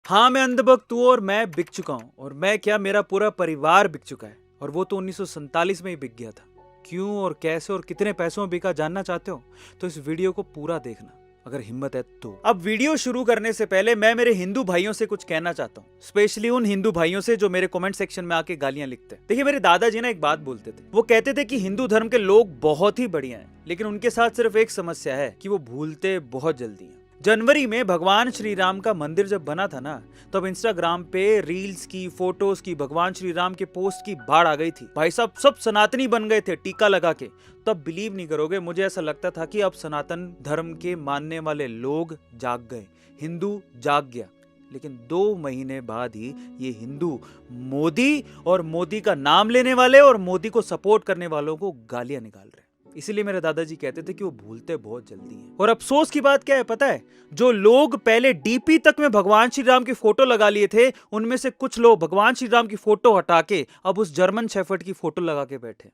हाँ, मैं अंधभक्त हूँ और मैं बिक चुका हूँ। और मैं क्या, मेरा पूरा परिवार बिक चुका है। और वो तो 1947 में ही बिक गया था। क्यों और कैसे और कितने पैसों में बिका, जानना चाहते हो तो इस वीडियो को पूरा देखना अगर हिम्मत है तो। अब वीडियो शुरू करने से पहले मैं मेरे हिंदू भाइयों से कुछ कहना चाहता हूँ, स्पेशली उन हिंदू भाइयों से जो मेरे कमेंट सेक्शन में आके गालियां लिखते हैं। देखिए, मेरे दादाजी ना एक बात बोलते थे। वो कहते थे कि हिंदू धर्म के लोग बहुत ही बढ़िया हैं, लेकिन उनके साथ सिर्फ एक समस्या है कि वो भूलते बहुत जल्दी हैं। जनवरी में भगवान श्री राम का मंदिर जब बना था ना, तब इंस्टाग्राम पे रील्स की, फोटोज की, भगवान श्री राम के पोस्ट की बाढ़ आ गई थी। भाई साहब, सब सनातनी बन गए थे टीका लगा के। तब बिलीव नहीं करोगे, मुझे ऐसा लगता था कि अब सनातन धर्म के मानने वाले लोग जाग गए, हिंदू जाग गया। लेकिन 2 महीने बाद ही ये हिंदू मोदी और मोदी का नाम लेने वाले और मोदी को सपोर्ट करने वालों को गालियां निकाल रहे हैं। इसीलिए मेरे दादाजी कहते थे कि वो भूलते बहुत जल्दी हैं। और अफसोस की बात क्या है पता है? जो लोग पहले डीपी तक में भगवान श्री राम की फोटो लगा लिए थे, उनमें से कुछ लोग भगवान श्री राम की फोटो हटा के अब उस जर्मन शेफर्ड की फोटो लगा के बैठे।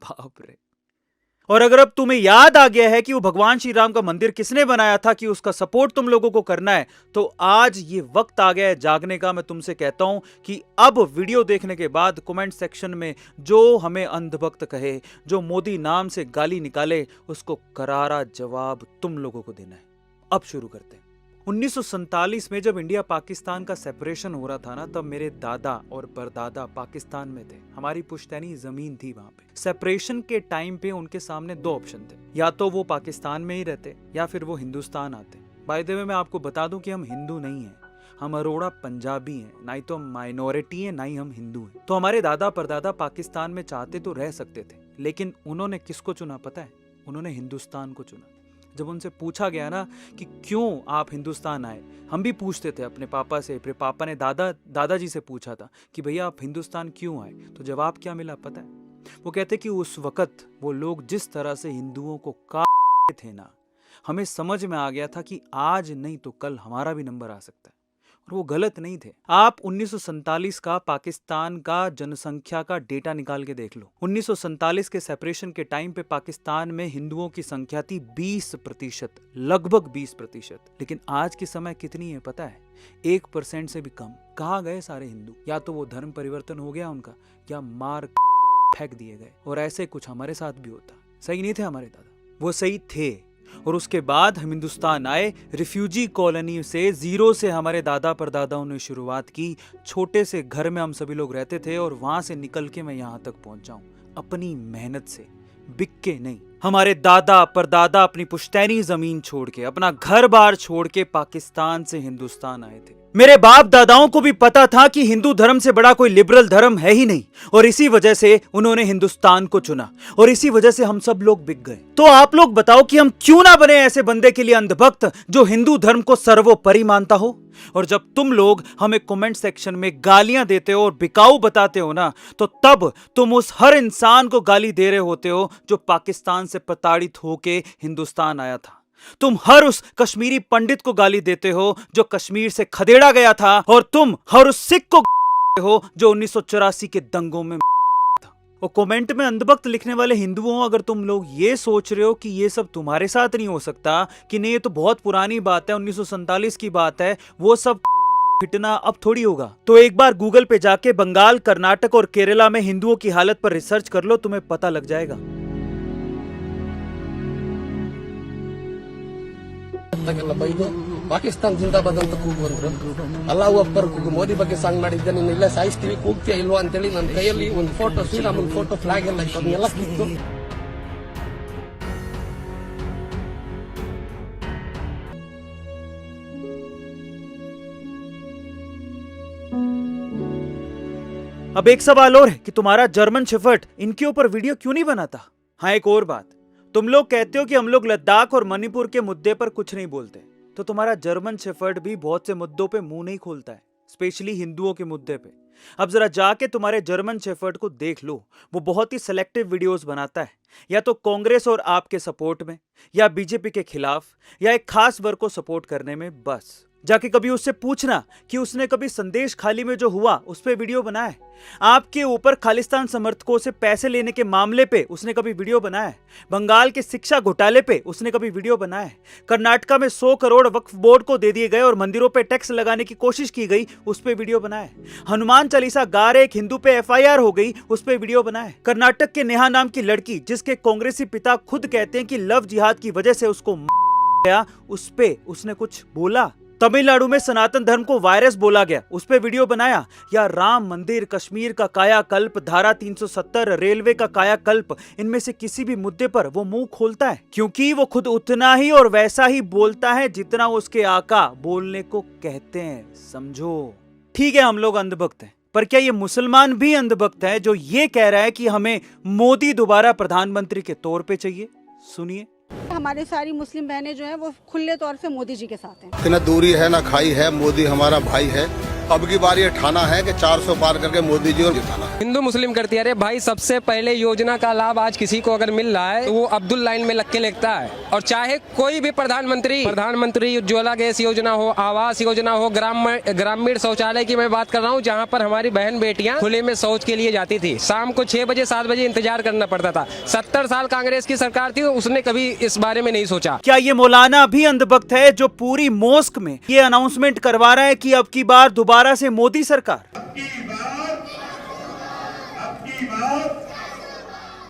बाप रे। और अगर अब तुम्हें याद आ गया है कि वो भगवान श्री राम का मंदिर किसने बनाया था, कि उसका सपोर्ट तुम लोगों को करना है, तो आज ये वक्त आ गया है जागने का। मैं तुमसे कहता हूं कि अब वीडियो देखने के बाद कमेंट सेक्शन में जो हमें अंधभक्त कहे, जो मोदी नाम से गाली निकाले, उसको करारा जवाब तुम लोगों को देना है। अब शुरू करते हैं। 1947 में जब इंडिया पाकिस्तान का सेपरेशन हो रहा था ना, तब मेरे दादा और परदादा पाकिस्तान में थे। हमारी पुश्तैनी जमीन थी वहां पे। सेपरेशन के टाइम पे उनके सामने 2 ऑप्शन थे, या तो वो पाकिस्तान में ही रहते या फिर वो हिंदुस्तान आते। बाय द वे, मैं आपको बता दूं कि हम हिंदू नहीं हैं, हम अरोड़ा पंजाबी हैं। ना ही तो हम माइनॉरिटी हैं, ना ही हम हिंदू हैं। तो हमारे दादा परदादा पाकिस्तान में चाहते तो रह सकते थे, लेकिन उन्होंने किसको चुना पता है? उन्होंने हिंदुस्तान को चुना। जब उनसे पूछा गया ना कि क्यों आप हिंदुस्तान आए, हम भी पूछते थे अपने पापा से, फिर पापा ने दादाजी से पूछा था कि भैया आप हिंदुस्तान क्यों आए, तो जवाब क्या मिला पता है? वो कहते कि उस वक्त वो लोग जिस तरह से हिंदुओं को काटते थे ना, हमें समझ में आ गया था कि आज नहीं तो कल हमारा भी नंबर आ सकता है। और वो गलत नहीं थे। आप 1947 का पाकिस्तान का जनसंख्या का डेटा निकाल के देख लो। 1947 के सेपरेशन के टाइम पे पाकिस्तान में हिंदुओं की संख्या थी 20%, लगभग 20%। लेकिन आज के समय कितनी है पता है? 1% से भी कम। कहाँ गए सारे हिंदू? या तो वो धर्म परिवर्तन हो गया उनका, या मार फेंक दिए गए। और ऐसे कुछ हमारे साथ भी होता। सही नहीं थे हमारे दादा? वो सही थे। और उसके बाद हम हिंदुस्तान आए, रिफ्यूजी कॉलोनी से, जीरो से हमारे दादा परदादाओं ने शुरुआत की। छोटे से घर में हम सभी लोग रहते थे और वहां से निकल के मैं यहां तक पहुंचा हूं, अपनी मेहनत से, बिक के नहीं। हमारे दादा परदादा अपनी पुश्तैनी जमीन छोड़ के, अपना घर बार छोड़ के पाकिस्तान से हिंदुस्तान आए थे। मेरे बाप दादाओं को भी पता था कि हिंदू धर्म से बड़ा कोई लिबरल धर्म है ही नहीं, और इसी वजह से उन्होंने हिंदुस्तान को चुना, और इसी वजह से हम सब लोग बिक गए। तो आप लोग बताओ कि हम क्यों ना बने ऐसे बंदे के लिए अंधभक्त जो हिंदू धर्म को सर्वोपरि मानता हो। और जब तुम लोग हमें कमेंट सेक्शन में गालियां देते हो और बिकाऊ बताते हो ना, तो तब तुम उस हर इंसान को गाली दे रहे होते हो जो पाकिस्तान से प्रताड़ित होके हिंदुस्तान आया था। तुम हर उस कश्मीरी पंडित को गाली देते हो जो कश्मीर से खदेड़ा गया था, और तुम हर उस सिख को हो जो 1984 के दंगों में था। और कमेंट में अंधभक्त लिखने वाले हिंदुओं, अगर तुम लोग ये सोच रहे हो कि ये सब तुम्हारे साथ नहीं हो सकता, कि नहीं ये तो बहुत पुरानी बात है, 1947 की बात है, वो सब फिटना अब थोड़ी होगा, तो एक बार गूगल पे जाके बंगाल, कर्नाटक और केरला में हिंदुओं की हालत पर रिसर्च कर लो, तुम्हें पता लग जाएगा। ಪಾಕಿಸ್ತಾನ ಜಿಂದಾಬಾದ್ ಅಂತ ಕೂಗುವಂದ್ರು, ಅಲ್ಲಾಹು ಅಕ್ಬರ್ ಕೂಗು, ಮೋದಿ ಬಗ್ಗೆ ಸಾಂಗ್ ಮಾಡಿದ್ದೆ, ನೀನು ಇಲ್ಲ ಸಾಯಿಸ್ತೀವಿ, ಕೂಗ್ತೀಯ ಇಲ್ವಾ ಅಂತೇಳಿ ನನ್ನ ಕೈಯಲ್ಲಿ ಒಂದು ಫೋಟೋ, ಶ್ರೀರಾಮನ್ ಫೋಟೋ, ಫ್ಲಾಗ್ ಎಲ್ಲ ಇತ್ತು, ಅದನ್ನೆಲ್ಲ ಕಿತ್ತು अब एक सवाल और है कि तुम्हारा जर्मन शेफर्ड इनके ऊपर वीडियो क्यों नहीं बनाता? हाँ, एक और बात, तुम लोग कहते हो कि हम लोग लद्दाख और मणिपुर के मुद्दे पर कुछ नहीं बोलते, तो तुम्हारा जर्मन शेफर्ड भी बहुत से मुद्दों पे मुंह नहीं खोलता है, स्पेशली हिंदुओं के मुद्दे पे। अब जरा जाके तुम्हारे जर्मन शेफर्ड को देख लो, वो बहुत ही सिलेक्टिव वीडियोस बनाता है, या तो कांग्रेस और आपके सपोर्ट में, या बीजेपी के खिलाफ, या एक खास वर्ग को सपोर्ट करने में, बस। जाके कभी उससे पूछना कि उसने कभी संदेश खाली में जो हुआ उस पे वीडियो बनाया है। आपके ऊपर खालिस्तान समर्थकों से पैसे लेने के मामले पे उसने कभी वीडियो बनाया है। बंगाल के शिक्षा घोटाले पे उसने कभी वीडियो बनाया है। कर्नाटका में 100 करोड़ वक्फ बोर्ड को दे दिए गए और मंदिरों पे टैक्स लगाने की कोशिश की गई, उस पे वीडियो बनाया है। हनुमान चालीसा गा रहे एक हिंदू पे FIR हो गई, उस पे वीडियो बनाया है। कर्नाटक के नेहा नाम की लड़की जिसके कांग्रेसी पिता खुद कहते हैं कि लव जिहाद की वजह से उसको गया, उस पे उसने कुछ बोला। तमिलनाडु में सनातन धर्म को वायरस बोला गया, उस पे वीडियो बनाया। या राम मंदिर, कश्मीर का कायाकल्प, धारा 370, रेलवे का कायाकल्प, इनमें से किसी भी मुद्दे पर वो मुंह खोलता है क्योंकि वो खुद उतना ही और वैसा ही बोलता है जितना उसके आका बोलने को कहते हैं। समझो। ठीक है, हम लोग अंधभक्त हैं, पर क्या ये मुसलमान भी अंधभक्त है जो ये कह रहा है कि हमें मोदी दोबारा प्रधानमंत्री के तौर पे चाहिए? सुनिए। हमारी सारी मुस्लिम बहनें जो हैं वो खुले तौर से मोदी जी के साथ हैं। इतना दूरी है ना खाई है, मोदी हमारा भाई है। अब की बार ये ठाना है कि 400 पार करके मोदी जी और जिताना है। हिंदू मुस्लिम करती है। अरे भाई, सबसे पहले योजना का लाभ आज किसी को अगर मिल रहा है तो वो अब्दुल लाइन में लग के लेता है। और चाहे कोई भी प्रधानमंत्री उज्ज्वला गैस योजना हो, आवास योजना हो, ग्रामीण शौचालय की मैं बात कर रहा हूँ, जहाँ पर हमारी बहन बेटियाँ खुले में शौच के लिए जाती थी। शाम को 6 बजे 7 बजे इंतजार करना पड़ता था। 70 साल कांग्रेस की सरकार थी, उसने कभी इस बारे में नहीं सोचा। क्या ये मौलाना भी अंधभक्त है जो पूरी मोस्क में ये अनाउंसमेंट करवा रहा है कि अब की बार दोबारा से मोदी सरकार?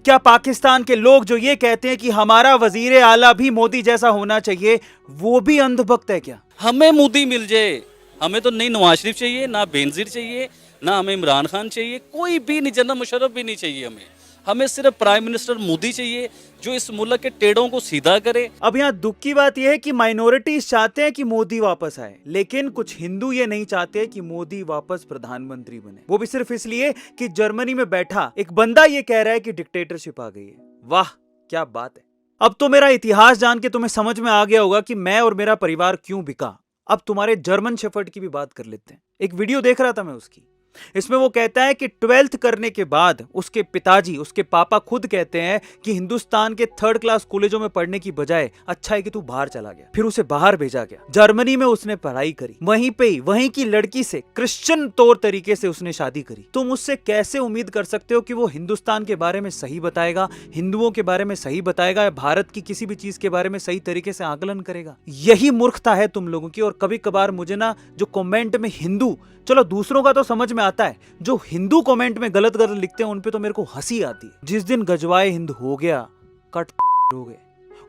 क्या पाकिस्तान के लोग जो ये कहते हैं कि हमारा वजीर आला भी मोदी जैसा होना चाहिए, वो भी अंधभक्त है क्या? हमें मोदी मिल जाए, हमें तो नहीं नवाज शरीफ चाहिए, ना बेनजीर चाहिए, ना हमें इमरान खान चाहिए, कोई भी नहीं, जनरल मुशर्रफ भी नहीं चाहिए। हमें सिर्फ प्राइम मिनिस्टर मोदी चाहिए जो इस मुल्क के टेढ़ों को सीधा करे। अब यहाँ दुख की बात यह है कि माइनॉरिटीज चाहते हैं कि मोदी वापस आए, लेकिन कुछ हिंदू ये नहीं चाहते कि मोदी वापस प्रधानमंत्री बने। वो भी सिर्फ इसलिए कि जर्मनी में बैठा एक बंदा ये कह रहा है कि डिक्टेटरशिप आ गई है। वाह, क्या बात है। अब तो मेरा इतिहास जान के तुम्हें समझ में आ गया होगा कि मैं और मेरा परिवार क्यों बिका। अब तुम्हारे जर्मन शेफर्ड की भी बात कर लेते हैं। एक वीडियो देख रहा था मैं उसकी, इसमें वो कहता है कि 12th करने के बाद उसके पिताजी, उसके पापा खुद कहते हैं कि हिंदुस्तान के 3rd क्लास कॉलेजों में पढ़ने की बजाय अच्छा है कि तू बाहर चला गया। फिर उसे बाहर भेजा गया, जर्मनी में उसने पढ़ाई करी, वहीं पे ही वहीं की लड़की से क्रिश्चियन तौर तरीके से उसने शादी करी। तुम उससे कैसे उम्मीद कर सकते हो कि वो हिंदुस्तान के बारे में सही बताएगा, हिंदुओं के बारे में सही बताएगा, भारत की किसी भी चीज के बारे में सही तरीके से आकलन करेगा? यही मूर्खता है तुम लोगों की। और कभी कभार मुझे ना जो कमेंट में हिंदू, चलो दूसरों का तो समझ में आता है, जो हिंदू कमेंट में गलत गलत लिखते हैं उन पे तो मेरे को हंसी आती है। जिस दिन गजवाए हिंद हो गया, कट हो गए,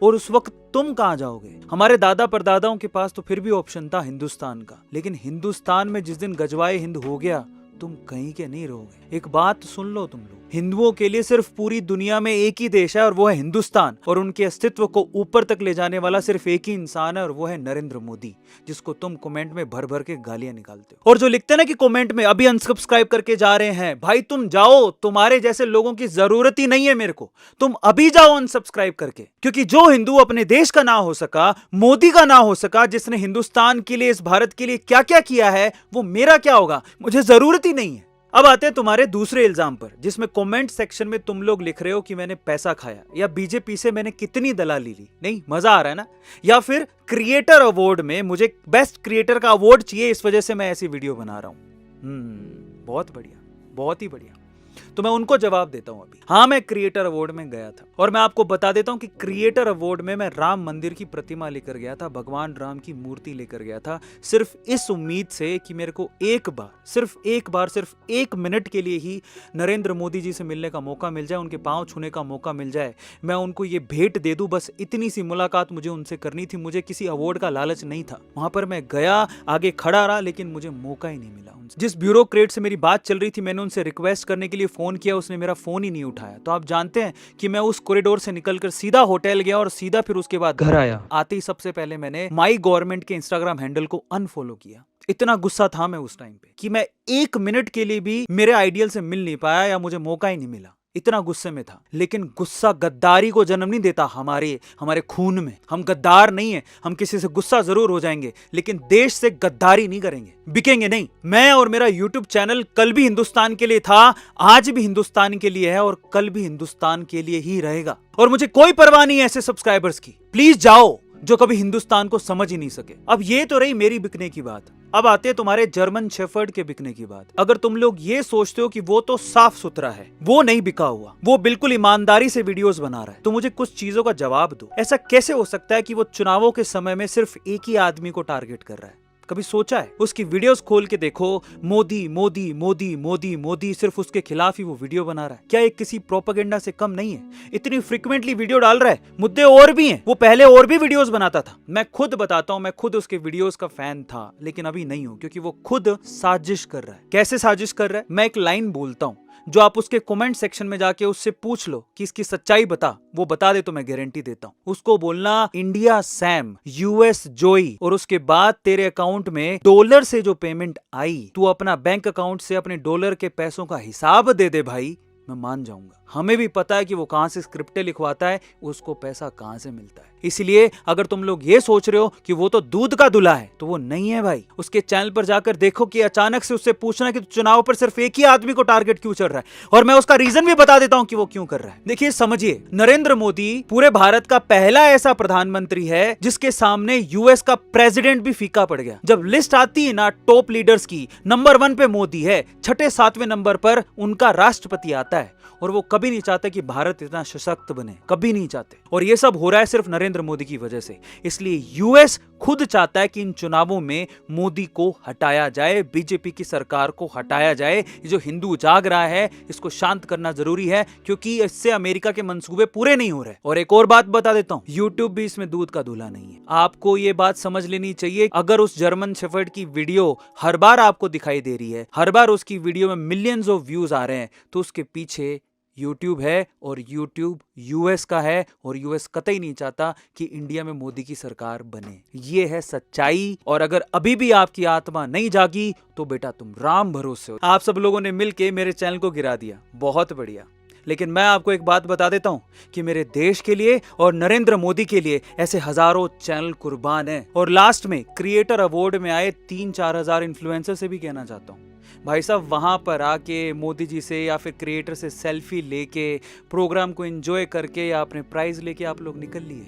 और उस वक्त तुम कहां जाओगे? हमारे दादा परदादाओं के पास तो फिर भी ऑप्शन था हिंदुस्तान का, लेकिन हिंदुस्तान में जिस दिन गजवाए हिंद हो गया, तुम कहीं के नहीं रहोगे। एक बात सुन लो तुम लोग, हिंदुओं के लिए सिर्फ पूरी दुनिया में एक ही देश है और वो है हिंदुस्तान, और उनके अस्तित्व को ऊपर तक ले जाने वाला सिर्फ एक ही इंसान है और वो है नरेंद्र मोदी, जिसको तुम कमेंट में भर भर के गालियां निकालते हो। और जो लिखते हैं ना कि कमेंट में अभी अनसब्सक्राइब करके जा रहे हैं, भाई तुम जाओ, तुम्हारे जैसे लोगों की जरूरत ही नहीं है मेरे को। तुम अभी जाओ अनसब्सक्राइब करके, क्योंकि जो हिंदू अपने देश का ना हो सका, मोदी का ना हो सका, जिसने हिंदुस्तान के लिए, इस भारत के लिए क्या क्या किया है, वो मेरा क्या होगा? मुझे जरूरत ही नहीं है। अब आते हैं तुम्हारे दूसरे इल्जाम पर, जिसमें कमेंट सेक्शन में तुम लोग लिख रहे हो कि मैंने पैसा खाया, या बीजेपी से मैंने कितनी दलाली ली। नहीं, मजा आ रहा है ना? या फिर क्रिएटर अवार्ड में मुझे बेस्ट क्रिएटर का अवार्ड चाहिए, इस वजह से मैं ऐसी वीडियो बना रहा हूं। बहुत बढ़िया, बहुत ही बढ़िया। तो मैं उनको जवाब देता हूं अभी। हाँ, मैं क्रिएटर अवार्ड में गया था, और मैं आपको बता देता हूं कि क्रिएटर अवार्ड में मैं राम मंदिर की प्रतिमा लेकर गया था, भगवान राम की मूर्ति लेकर गया था, सिर्फ इस उम्मीद से कि मेरे को एक बार, सिर्फ 1 मिनट के लिए ही नरेंद्र मोदी जी से मिलने का मौका मिल जाए, उनके पांव छूने का मौका मिल जाए, मैं उनको ये भेंट दे दूं। बस इतनी सी मुलाकात मुझे उनसे करनी थी, मुझे किसी अवार्ड का लालच नहीं था। वहां पर मैं गया, आगे खड़ा रहा, लेकिन मुझे मौका ही नहीं मिला उनसे। जिस ब्यूरोक्रेट से मेरी बात चल रही थी, मैंने उनसे रिक्वेस्ट करने के लिए फोन किया, उसने मेरा फोन ही नहीं उठाया। तो आप जानते हैं कि मैं उस कॉरिडोर से निकलकर सीधा होटल गया और सीधा फिर उसके बाद घर आया। आते ही सबसे पहले मैंने माई गवर्नमेंट के इंस्टाग्राम हैंडल को अनफॉलो किया। इतना गुस्सा था मैं उस टाइम पे कि मैं 1 मिनट के लिए भी मेरे आइडियल से मिल नहीं पाया, या मुझे मौका ही नहीं मिला। इतना गुस्से में था। लेकिन गुस्सा गद्दारी को जन्म नहीं देता। हमारे खून में हम गद्दार नहीं है। हम किसी से गुस्सा जरूर हो जाएंगे, लेकिन देश से गद्दारी नहीं करेंगे, बिकेंगे नहीं। मैं और मेरा YouTube चैनल कल भी हिंदुस्तान के लिए था, आज भी हिंदुस्तान के लिए है, और कल भी हिंदुस्तान के लिए ही रहेगा। और मुझे कोई परवाह नहीं है ऐसे सब्सक्राइबर्स की। प्लीज जाओ, जो कभी हिंदुस्तान को समझ ही नहीं सके। अब ये तो रही मेरी बिकने की बात, अब आते हैं तुम्हारे जर्मन शेफर्ड के बिकने की बात। अगर तुम लोग ये सोचते हो कि वो तो साफ सुथरा है, वो नहीं बिका हुआ, वो बिल्कुल ईमानदारी से वीडियोस बना रहा है, तो मुझे कुछ चीजों का जवाब दो। ऐसा कैसे हो सकता है कि वो चुनावों के समय में सिर्फ एक ही आदमी को टारगेट कर रहा है? कभी सोचा है? उसकी वीडियोस खोल के देखो, मोदी मोदी मोदी मोदी मोदी, सिर्फ उसके खिलाफ ही वो वीडियो बना रहा है। क्या ये किसी प्रोपेगेंडा से कम नहीं है? इतनी फ्रीक्वेंटली वीडियो डाल रहा है, मुद्दे और भी हैं। वो पहले और भी वीडियोस बनाता था। मैं खुद बताता हूं, मैं खुद उसके वीडियोस का फैन था, लेकिन अभी नहीं हूं, क्योंकि वो खुद साजिश कर रहा है। कैसे साजिश कर रहा है? मैं एक लाइन बोलता हूं, जो आप उसके कमेंट सेक्शन में जाके उससे पूछ लो कि इसकी सच्चाई बता, वो बता दे तो मैं गारंटी देता हूं। उसको बोलना इंडिया सैम, यूएस जोई, और उसके बाद तेरे अकाउंट में डॉलर से जो पेमेंट आई, तू अपना बैंक अकाउंट से अपने डॉलर के पैसों का हिसाब दे दे भाई, मैं मान जाऊंगा। हमें भी पता है कि वो कहां से स्क्रिप्टें लिखवाता है, उसको पैसा कहां से मिलता है। इसलिए अगर तुम लोग ये सोच रहे हो कि वो तो दूध का दूल्हा है, तो वो नहीं है भाई। उसके चैनल पर जाकर देखो कि अचानक से उससे पूछना कि चुनाव पर सिर्फ एक ही आदमी को टारगेट क्यों चल रहा है, और मैं उसका रीजन भी बता देता हूं कि वो क्यों कर रहा है। देखिए, समझिए, नरेंद्र मोदी पूरे भारत का पहला ऐसा प्रधानमंत्री है जिसके सामने यूएस का प्रेसिडेंट भी फीका पड़ गया। जब लिस्ट आती है ना टॉप लीडर्स की, नंबर 1 पे मोदी है, 6, 7वें नंबर पर उनका राष्ट्रपति आता है, और वो कभी नहीं चाहते कि भारत इतना सशक्त बने, कभी नहीं चाहते। और ये सब हो रहा है सिर्फ नरेंद्र मोदी की वजह से। इसलिए यूएस खुद चाहता है कि इन चुनावों में मोदी को हटाया जाए, बीजेपी की सरकार को हटाया जाए। ये जो हिंदू जाग रहा है, इसको शांत करना जरूरी है, क्योंकि इससे अमेरिका के मंसूबे पूरे नहीं हो रहे। और एक और बात बता देता हूं, यूट्यूब भी इसमें दूध का दूल्हा नहीं है। आपको ये बात समझ लेनी चाहिए। अगर उस जर्मन शेफर्ड की वीडियो हर बार आपको दिखाई दे रही है, हर बार उसकी वीडियो में मिलियंस ऑफ व्यूज आ रहे हैं, तो उसके पीछे यूट्यूब है, और यूट्यूब यूएस का है, और यूएस कतई नहीं चाहता कि इंडिया में मोदी की सरकार बने। ये है सच्चाई। और अगर अभी भी आपकी आत्मा नहीं जागी, तो बेटा तुम राम भरोसे हो। आप सब लोगों ने मिलके मेरे चैनल को गिरा दिया, बहुत बढ़िया। लेकिन मैं आपको एक बात बता देता हूं कि मेरे देश के लिए और नरेंद्र मोदी के लिए ऐसे हजारों चैनल कुर्बान हैं। और लास्ट में क्रिएटर अवार्ड में आए 3-4 हजार इन्फ्लुएंसर से भी कहना चाहता हूं, भाई साहब, वहां पर आके मोदी जी से या फिर क्रिएटर से सेल्फी लेके, प्रोग्राम को एंजॉय करके या अपने प्राइज लेके आप लोग निकल लिए।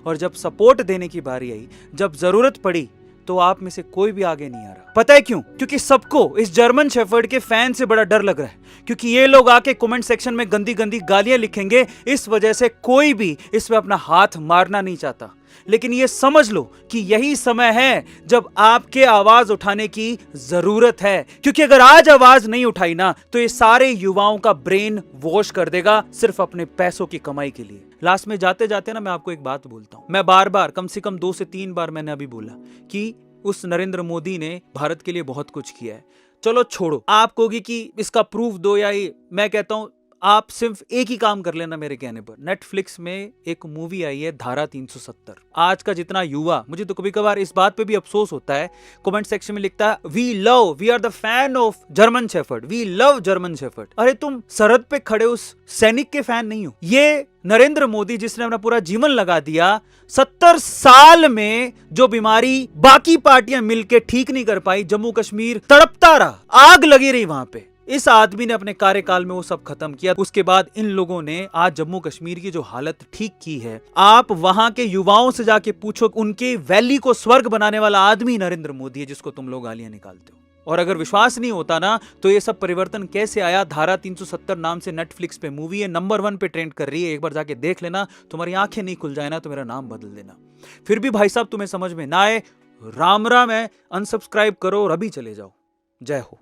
और जब सपोर्ट देने की बारी आई, जब जरूरत पड़ी, तो आप में से कोई भी आगे नहीं आ रहा। पता है क्यों? क्योंकि सबको इस जर्मन शेफर्ड के फैन से बड़ा डर लग रहा है, क्योंकि ये लोग आके कमेंट सेक्शन में गंदी गंदी गालियां लिखेंगे। इस वजह से कोई भी इस पे अपना हाथ मारना नहीं चाहता। लेकिन ये समझ लो कि यही समय है जब आपके आवाज उठाने की जरूरत है, क्योंकि अगर आज आवाज नहीं उठाई ना, तो ये सारे युवाओं का ब्रेन वॉश कर देगा, सिर्फ अपने पैसों की कमाई के लिए। लास्ट में जाते जाते ना मैं आपको एक बात बोलता हूं। मैं बार बार, कम से कम 2 से 3 बार मैंने अभी बोला कि उस नरेंद्र मोदी ने भारत के लिए बहुत कुछ किया है। चलो छोड़ो, आप कहोगे कि इसका प्रूफ दो, या ये, मैं कहता हूं आप सिर्फ एक ही काम कर लेना मेरे कहने पर। नेटफ्लिक्स में एक मूवी आई है धारा 370। आज का जितना युवा, मुझे तो कभी कभार इस बात पे भी अफसोस होता है, कमेंट सेक्शन में लिखता है we are the fan of German shepherd, we love German shepherd. अरे तुम सरहद पे खड़े उस सैनिक के फैन नहीं हो। ये नरेंद्र मोदी जिसने अपना पूरा जीवन लगा दिया, 70 साल में जो बीमारी बाकी पार्टियां मिलकर ठीक नहीं कर पाई, जम्मू कश्मीर तड़पता रहा, आग लगी रही वहां पे, इस आदमी ने अपने कार्यकाल में वो सब खत्म किया। उसके बाद इन लोगों ने आज जम्मू कश्मीर की जो हालत ठीक की है, आप वहां के युवाओं से जाके पूछो, उनके वैली को स्वर्ग बनाने वाला आदमी नरेंद्र मोदी है, जिसको तुम लोग गालियां निकालते हो। और अगर विश्वास नहीं होता ना, तो ये सब परिवर्तन कैसे आया? धारा 370 नाम से नेटफ्लिक्स पे मूवी है, नंबर 1 पे ट्रेंड कर रही है। एक बार जाके देख लेना, तुम्हारी आंखें नहीं खुल जाए ना तो मेरा नाम बदल देना। फिर भी भाई साहब तुम्हें समझ में ना आए, राम राम है, अनसब्सक्राइब करो और अभी चले जाओ। जय हो।